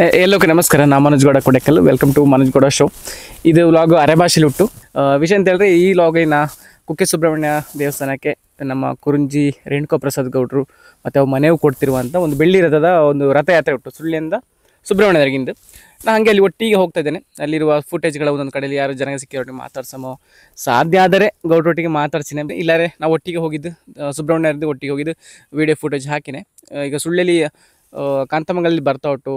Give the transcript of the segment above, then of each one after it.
ಎಲ್ಲೋಕೆ ನಮಸ್ಕಾರ. ನಾನು Manoj Gowda Kodekal. Welcome to Manoj Gowda show. ಇದು ವ್ಲಾಗು ಅರೆಭಾಷೆಲಿ ಹುಟ್ಟು ವಿಷಯ ಅಂತ ಹೇಳಿದ್ರೆ, ಈ ವ್ಲಾಗಿನ ಕುಕ್ಕೆ ಸುಬ್ರಹ್ಮಣ್ಯ ದೇವಸ್ಥಾನಕ್ಕೆ ನಮ್ಮ ಕುರುಂಜಿ ರೇಣುಕಾ ಪ್ರಸಾದ್ ಗೌಡರು ಮತ್ತು ಅವ್ರ ಮನೆಯೂ ಕೊಡ್ತಿರುವಂಥ ಒಂದು ಬೆಳ್ಳಿ ರಥದ ಒಂದು ರಥಯಾತ್ರೆ ಹುಟ್ಟು ಸುಳ್ಳಿಯಿಂದ ಸುಬ್ರಹ್ಮಣ್ಯದವರೆಗಿಂದು. ನಾನು ಹಾಗೆ ಅಲ್ಲಿ ಒಟ್ಟಿಗೆ ಹೋಗ್ತಾ ಇದ್ದೇನೆ. ಅಲ್ಲಿರುವ ಫುಟೇಜ್ಗಳ ಒಂದೊಂದು ಕಡೆಯಲ್ಲಿ ಯಾರು ಜನ ಸಿಕ್ಕಿರೋಟ್ಟಿಗೆ ಮಾತಾಡ್ಸಮೋ, ಸಾಧ್ಯ ಆದರೆ ಗೌಡ್ರೊಟ್ಟಿಗೆ ಮಾತಾಡ್ಸಿನೇ, ಇಲ್ಲಾರೆ ನಾವು ಒಟ್ಟಿಗೆ ಹೋಗಿದ್ದು ಸುಬ್ರಹ್ಮಣ್ಯದ್ದು ಒಟ್ಟಿಗೆ ಹೋಗಿದ್ದು ವಿಡಿಯೋ ಫುಟೇಜ್ ಹಾಕಿನೇ. ಈಗ ಸುಳ್ಳಿಯಲ್ಲಿ ಕಾಂತಮಂಗಲಲ್ಲಿ ಬರ್ತಾ ಉಂಟು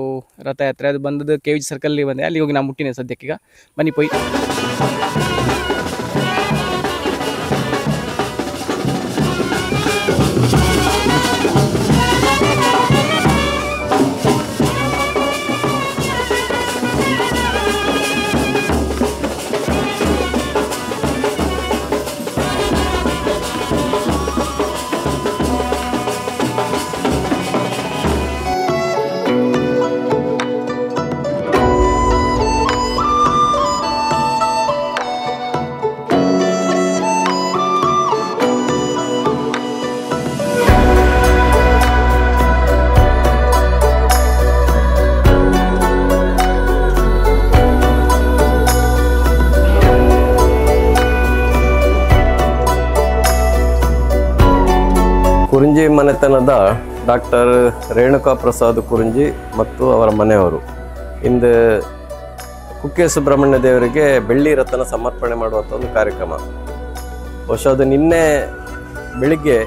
ರಥಯಾತ್ರೆ. ಅದು ಬಂದದ್ದು KVG ಸರ್ಕಲಲ್ಲಿ ಬಂದೆ, ಅಲ್ಲಿ ಹೋಗಿ ನಾವು ಮುಟ್ಟಿನೇ ಸದ್ಯಕ್ಕೀಗ. ಬನ್ನಿ ಪೋಯ್. ಕುರುಂಜಿ ಮನೆತನದ ಡಾಕ್ಟರ್ ರೇಣುಕಾ ಪ್ರಸಾದ್ ಕುರುಂಜಿ ಮತ್ತು ಅವರ ಮನೆಯವರು ಇಂದು ಕುಕ್ಕೆ ಸುಬ್ರಹ್ಮಣ್ಯ ದೇವರಿಗೆ ಬೆಳ್ಳಿ ರಥನ ಸಮರ್ಪಣೆ ಮಾಡುವಂಥ ಒಂದು ಕಾರ್ಯಕ್ರಮ. ಬಹುಶಃ ಅದು ನಿನ್ನೆ ಬೆಳಿಗ್ಗೆ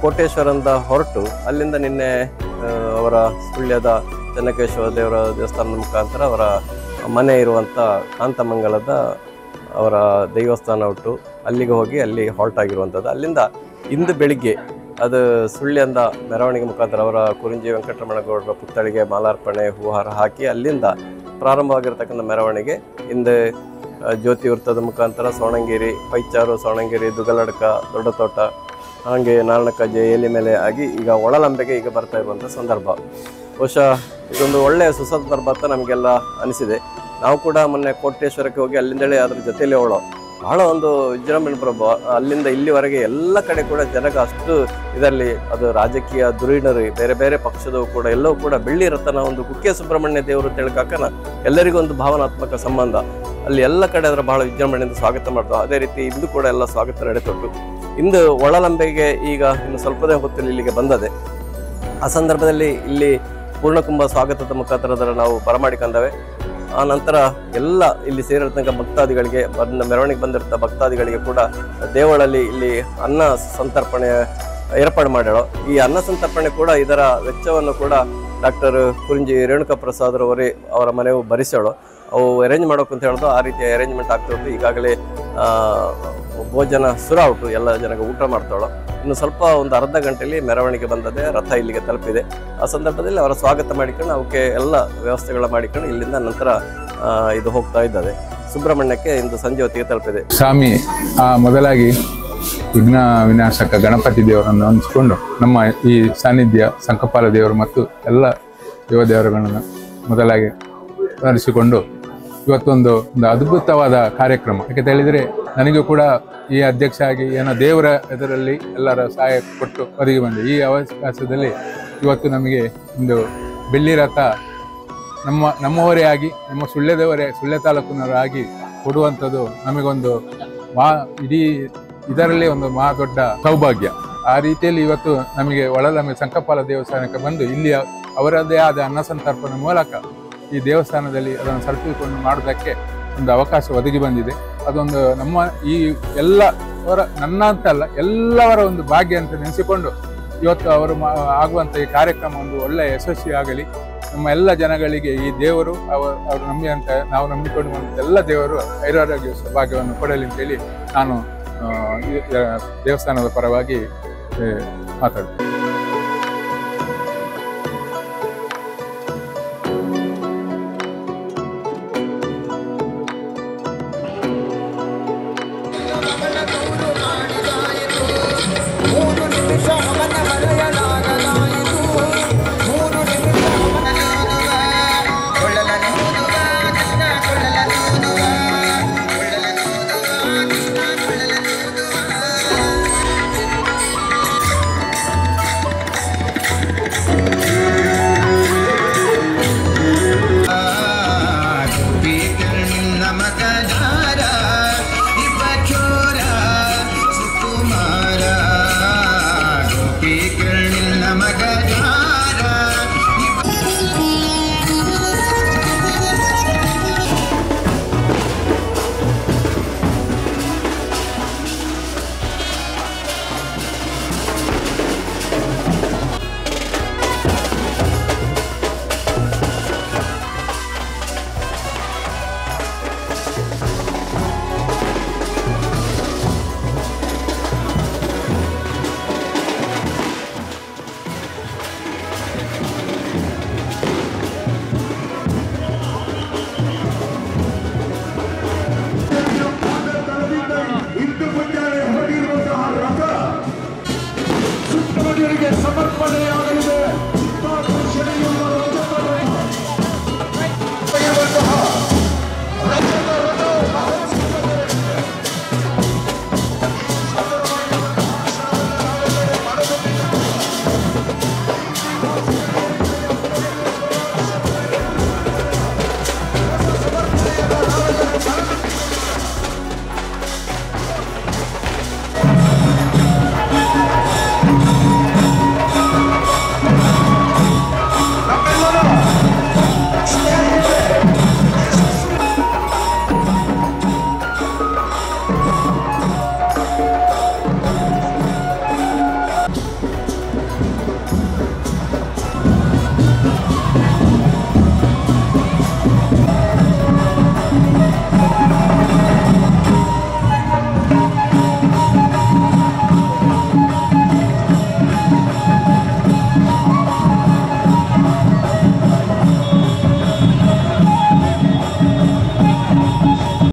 ಕೋಟೇಶ್ವರಂದ ಹೊರಟು ಅಲ್ಲಿಂದ ನಿನ್ನೆ ಅವರ ಸುಳ್ಯದ ಚೆನ್ನಕೇಶ್ವರ ದೇವರ ದೇವಸ್ಥಾನದ ಮುಖಾಂತರ ಅವರ ಮನೆ ಇರುವಂಥ ಕಾಂತಮಂಗಲದ ಅವರ ದೇವಸ್ಥಾನ ಹುಟ್ಟು ಅಲ್ಲಿಗೆ ಹೋಗಿ ಅಲ್ಲಿ ಹಾಲ್ಟ್ ಆಗಿರುವಂಥದ್ದು. ಅಲ್ಲಿಂದ ಇಂದು ಬೆಳಿಗ್ಗೆ ಅದು ಸುಳ್ಳಿಯಿಂದ ಮೆರವಣಿಗೆ ಮುಖಾಂತರ ಅವರ ಕುರುಂಜಿ ವೆಂಕಟರಮಣ ಗೌಡರ ಪುತ್ಥಳಿಗೆ ಮಾಲಾರ್ಪಣೆ ಹೂಹಾರ ಹಾಕಿ ಅಲ್ಲಿಂದ ಪ್ರಾರಂಭವಾಗಿರ್ತಕ್ಕಂಥ ಮೆರವಣಿಗೆ ಇಂದು ಜ್ಯೋತಿ ವೃತ್ತದ ಮುಖಾಂತರ ಸೋಣಂಗೇರಿ, ಪೈಚಾರು, ಸೋಣಂಗೇರಿ, ದುಗಲಡ್ಕ, ದೊಡ್ಡ ತೋಟ, ಹಾಗೆ ನಾರಣಕಜ್ಜೆ, ಎಲಿಮೆಲೆ ಆಗಿ ಈಗ ಒಳಲಂಬೆಗೆ ಈಗ ಬರ್ತಾ ಇರುವಂಥ ಸಂದರ್ಭ. ಬಹುಶಃ ಇದೊಂದು ಒಳ್ಳೆಯ ಸುಸಂದರ್ಭ ಅಂತ ನಮಗೆಲ್ಲ ಅನಿಸಿದೆ. ನಾವು ಕೂಡ ಮೊನ್ನೆ ಕೋಟೇಶ್ವರಕ್ಕೆ ಹೋಗಿ ಅಲ್ಲಿಂದಲೇ ಅದ್ರ ಜೊತೆಯಲ್ಲೇ ಬಹಳ ಒಂದು ವಿಜೃಂಭಣೆ ಪ್ರಭ. ಅಲ್ಲಿಂದ ಇಲ್ಲಿವರೆಗೆ ಎಲ್ಲ ಕಡೆ ಕೂಡ ಜನಗ ಅಷ್ಟು ಇದರಲ್ಲಿ ಅದು ರಾಜಕೀಯ ಧುರೀಣರು, ಬೇರೆ ಬೇರೆ ಪಕ್ಷದವು ಕೂಡ ಎಲ್ಲವೂ ಕೂಡ ಬೆಳ್ಳಿ ರಥನ ಒಂದು ಕುಕ್ಕೆ ಸುಬ್ರಹ್ಮಣ್ಯ ದೇವರು ತಿಳ್ಕಾಕನ ಎಲ್ಲರಿಗೂ ಒಂದು ಭಾವನಾತ್ಮಕ ಸಂಬಂಧ. ಅಲ್ಲಿ ಎಲ್ಲ ಕಡೆ ಅದರ ಬಹಳ ವಿಜೃಂಭಣೆಯಿಂದ ಸ್ವಾಗತ ಮಾಡ್ತಾವೆ. ಅದೇ ರೀತಿ ಇಂದು ಕೂಡ ಎಲ್ಲ ಸ್ವಾಗತ ನಡೆತೊಟ್ಟು ಇಂದು ಒಳಲಂಬೆಗೆ ಈಗ ಇನ್ನು ಸ್ವಲ್ಪದೇ ಹೊತ್ತಲ್ಲಿ ಇಲ್ಲಿಗೆ ಬಂದದೆ. ಆ ಸಂದರ್ಭದಲ್ಲಿ ಇಲ್ಲಿ ಪೂರ್ಣಕುಂಭ ಸ್ವಾಗತದ ಮುಖಾಂತರ ಅದರ ನಾವು ಬರಮಾಡಿಕೊಂಡವೆ. ಆ ನಂತರ ಎಲ್ಲ ಇಲ್ಲಿ ಸೇರಿರ್ತಕ್ಕ ಭಕ್ತಾದಿಗಳಿಗೆ ಮೆರವಣಿಗೆ ಬಂದಿರ್ತ ಭಕ್ತಾದಿಗಳಿಗೆ ಕೂಡ ದೇವಳಲ್ಲಿ ಇಲ್ಲಿ ಅನ್ನ ಸಂತರ್ಪಣೆ ಏರ್ಪಾಡು ಮಾಡ್ಯಾಳೋ. ಈ ಅನ್ನ ಸಂತರ್ಪಣೆ ಕೂಡ ಇದರ ವೆಚ್ಚವನ್ನು ಕೂಡ ಡಾಕ್ಟರ್ ಕುರುಂಜಿ ರೇಣುಕಾ ಪ್ರಸಾದ್ ರವರೇ ಅವರ ಮನೆಯು ಭರಿಸೋಳು. ಅವು ಅರೇಂಜ್ ಮಾಡೋಕೆ ಅಂತ ಹೇಳಿದ್ರು ಆ ರೀತಿಯ ಅರೇಂಜ್ಮೆಂಟ್ ಆಗ್ತಿತ್ತು. ಈಗಾಗಲೇ ಭೋಜನ ಸುರಾವುಟು, ಎಲ್ಲ ಜನಗೆ ಊಟ ಮಾಡ್ತಾಳೋ. ಇನ್ನು ಸ್ವಲ್ಪ ಒಂದು ಅರ್ಧ ಗಂಟೆಯಲ್ಲಿ ಮೆರವಣಿಗೆ ಬಂದದೆ, ರಥ ಇಲ್ಲಿಗೆ ತಲುಪಿದೆ. ಆ ಸಂದರ್ಭದಲ್ಲಿ ಅವರ ಸ್ವಾಗತ ಮಾಡಿಕೊಂಡು ಅವಕ್ಕೆ ಎಲ್ಲ ವ್ಯವಸ್ಥೆಗಳ ಮಾಡಿಕೊಂಡು ಇಲ್ಲಿಂದ ನಂತರ ಇದು ಹೋಗ್ತಾ ಇದ್ದದೆ. ಸುಬ್ರಹ್ಮಣ್ಯಕ್ಕೆ ಇಂದು ಸಂಜೆ ಹೊತ್ತಿಗೆ ತಲುಪಿದೆ. ಸ್ವಾಮಿ ಮೊದಲಾಗಿ ವಿಘ್ನ ವಿನಾಶಕ ಗಣಪತಿ ದೇವರನ್ನು ಹೊಂದಿಸಿಕೊಂಡು ನಮ್ಮ ಈ ಸಾನ್ನಿಧ್ಯ ಸಂಕಪಾಲ ದೇವರು ಮತ್ತು ಎಲ್ಲ ದೇವದೇವರುಗಳನ್ನು ಮೊದಲಾಗಿ ಸ್ಮರಿಸಿಕೊಂಡು ಇವತ್ತೊಂದು ಅದ್ಭುತವಾದ ಕಾರ್ಯಕ್ರಮ. ಯಾಕೆ ಹೇಳಿದರೆ ನನಗೂ ಕೂಡ ಈ ಅಧ್ಯಕ್ಷ ಆಗಿ ಏನೋ ದೇವರ ಎದುರಲ್ಲಿ ಎಲ್ಲರ ಸಹಾಯ ಕೊಟ್ಟು ಒದಗಿ ಬಂದೆ. ಈ ಅವಕಾಶದಲ್ಲಿ ಇವತ್ತು ನಮಗೆ ಒಂದು ಬೆಳ್ಳಿ ರಥ ನಮ್ಮವರೇ ಆಗಿ, ನಮ್ಮ ಸುಳ್ಯ ತಾಲೂಕಿನವರಾಗಿ ಕೊಡುವಂಥದ್ದು ನಮಗೊಂದು ಇಡೀ ಇದರಲ್ಲಿ ಒಂದು ದೊಡ್ಡ ಸೌಭಾಗ್ಯ. ಆ ರೀತಿಯಲ್ಲಿ ಇವತ್ತು ನಮಗೆ ಒಳಲಂಬೆ ಸಂಕಪಾಲ ದೇವಸ್ಥಾನಕ್ಕೆ ಬಂದು ಇಲ್ಲಿ ಅವರದ್ದೇ ಆದ ಅನ್ನ ಸಂತರ್ಪಣೆ ಮೂಲಕ ಈ ದೇವಸ್ಥಾನದಲ್ಲಿ ಅದನ್ನು ಸರಿಸಿಕೊಂಡು ಮಾಡೋದಕ್ಕೆ ಒಂದು ಅವಕಾಶ ಒದಗಿ ಬಂದಿದೆ. ಅದೊಂದು ನಮ್ಮ ಈ ಎಲ್ಲವರ, ನನ್ನ ಅಂತಲ್ಲ ಎಲ್ಲವರ ಒಂದು ಭಾಗ್ಯ ಅಂತ ನೆನೆಸಿಕೊಂಡು ಇವತ್ತು ಅವರು ಆಗುವಂಥ ಈ ಕಾರ್ಯಕ್ರಮ ಒಂದು ಒಳ್ಳೆಯ ಯಶಸ್ವಿ ಆಗಲಿ. ನಮ್ಮ ಎಲ್ಲ ಜನಗಳಿಗೆ ಈ ದೇವರು ಅವರು ನಂಬಿದಂತ ನಾವು ನಂಬಿಕೊಂಡು ಬಂದ ಎಲ್ಲ ದೇವರು ಐರಾರೋಗ್ಯ ಭಾಗ್ಯವನ್ನು ಕೊಡಲಿ ಅಂತೇಳಿ ನಾನು ದೇವಸ್ಥಾನದ ಪರವಾಗಿ ಮಾತಾಡ್ತೀನಿ.